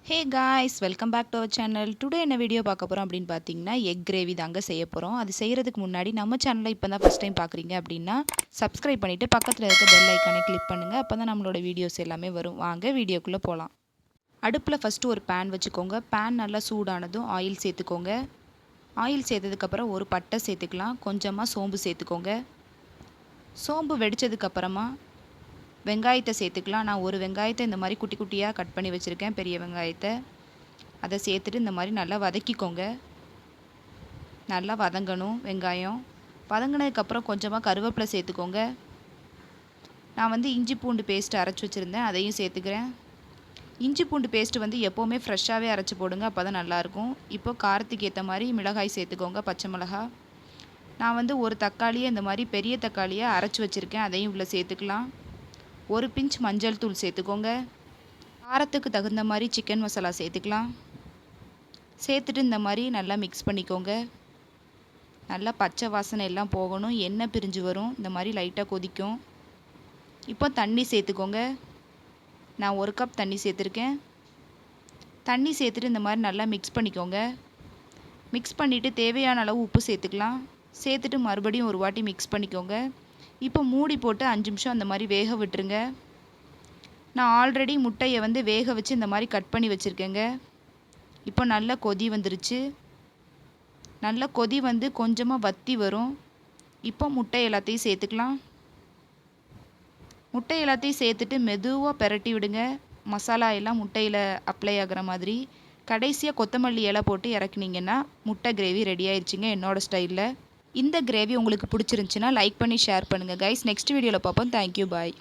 Hey guys, welcome back to our channel. Today என்ன video பார்க்க போகிறோம் அப்படின்னு பார்த்தீங்கன்னா, எக் கிரேவி தாங்க செய்ய போகிறோம். அது செய்கிறதுக்கு முன்னாடி நம்ம சேனலை இப்போ தான் ஃபஸ்ட் டைம் பார்க்குறீங்க அப்படின்னா சப்ஸ்கிரைப் பண்ணிவிட்டு பக்கத்தில் இருக்க பெல் ஐக்கானை கிளிக் பண்ணுங்கள். அப்போ தான் நம்மளோட வீடியோஸ் எல்லாமே வரும். வாங்க வீடியோக்குள்ளே போகலாம். அடுப்பில் ஃபஸ்ட்டு ஒரு பேன் வச்சுக்கோங்க. பேன் நல்லா சூடானதும் ஆயில் சேர்த்துக்கோங்க. ஆயில் சேர்த்ததுக்கப்புறம் ஒரு பட்டை சேர்த்துக்கலாம். கொஞ்சமாக சோம்பு சேர்த்துக்கோங்க. சோம்பு வெடித்ததுக்கப்புறமா வெங்காயத்தை சேர்த்துக்கலாம். நான் ஒரு வெங்காயத்தை இந்த மாதிரி குட்டி குட்டியாக கட் பண்ணி வச்சுருக்கேன், பெரிய வெங்காயத்தை. அதை சேர்த்துட்டு இந்த மாதிரி நல்லா வதக்கிக்கோங்க. நல்லா வதங்கணும் வெங்காயம். வதங்கினதுக்கப்புறம் கொஞ்சமாக கருவேப்பிலை சேர்த்துக்கோங்க. நான் வந்து இஞ்சி பூண்டு பேஸ்ட்டு அரைச்சி வச்சுருந்தேன், அதையும் சேர்த்துக்கிறேன். இஞ்சி பூண்டு பேஸ்ட்டு வந்து எப்போவுமே ஃப்ரெஷ்ஷாகவே அரைச்சி போடுங்க, அப்போ தான் நல்லாயிருக்கும். இப்போ காரத்துக்கு ஏற்ற மாதிரி மிளகாய் சேர்த்துக்கோங்க, பச்சை மிளகா. நான் வந்து ஒரு தக்காளியை இந்த மாதிரி பெரிய தக்காளியை அரைச்சி வச்சுருக்கேன், அதையும் இவ்வளோ சேர்த்துக்கலாம். ஒரு பிஞ்ச் மஞ்சள் தூள் சேர்த்துக்கோங்க. காரத்துக்கு தகுந்த மாதிரி சிக்கன் மசாலா சேர்த்துக்கலாம். சேர்த்துட்டு இந்த மாதிரி நல்லா மிக்ஸ் பண்ணிக்கோங்க. நல்லா பச்சை வாசனை எல்லாம் போகணும், எண்ணெய் பிரிஞ்சு வரும், இந்த மாதிரி லைட்டாக கொதிக்கும். இப்போ தண்ணி சேர்த்துக்கோங்க. நான் 1 கப் தண்ணி சேர்த்துருக்கேன். தண்ணி சேர்த்துட்டு இந்த மாதிரி நல்லா மிக்ஸ் பண்ணிக்கோங்க. மிக்ஸ் பண்ணிவிட்டு தேவையான அளவு உப்பு சேர்த்துக்கலாம். சேர்த்துட்டு மறுபடியும் ஒரு வாட்டி மிக்ஸ் பண்ணிக்கோங்க. இப்போ மூடி போட்டு 5 நிமிஷம் அந்த மாதிரி வேக விட்டுருங்க. நான் ஆல்ரெடி முட்டையை வந்து வேக வச்சு இந்த மாதிரி கட் பண்ணி வச்சுருக்கேங்க. இப்போ நல்ல கொதி வந்துருச்சு. நல்ல கொதி வந்து கொஞ்சமாக வற்றி வரும். இப்போ முட்டை எல்லாத்தையும் சேர்த்துக்கலாம். முட்டை எல்லாத்தையும் சேர்த்துட்டு மெதுவாக பெரட்டி விடுங்க. மசாலா எல்லாம் முட்டையில் அப்ளை ஆகிற மாதிரி. கடைசியாக கொத்தமல்லி இலை போட்டு இறக்குனீங்கன்னா முட்டை கிரேவி ரெடி ஆயிடுச்சுங்க, என்னோடய ஸ்டைலில். இந்த கிரேவி உங்களுக்கு பிடிச்சிருந்துச்சின்னா லைக் பண்ணி ஷேர் பண்ணுங்கள் கைஸ். நெக்ஸ்ட் வீடியோவில் பார்ப்போம். தேங்க்யூ, பாய்.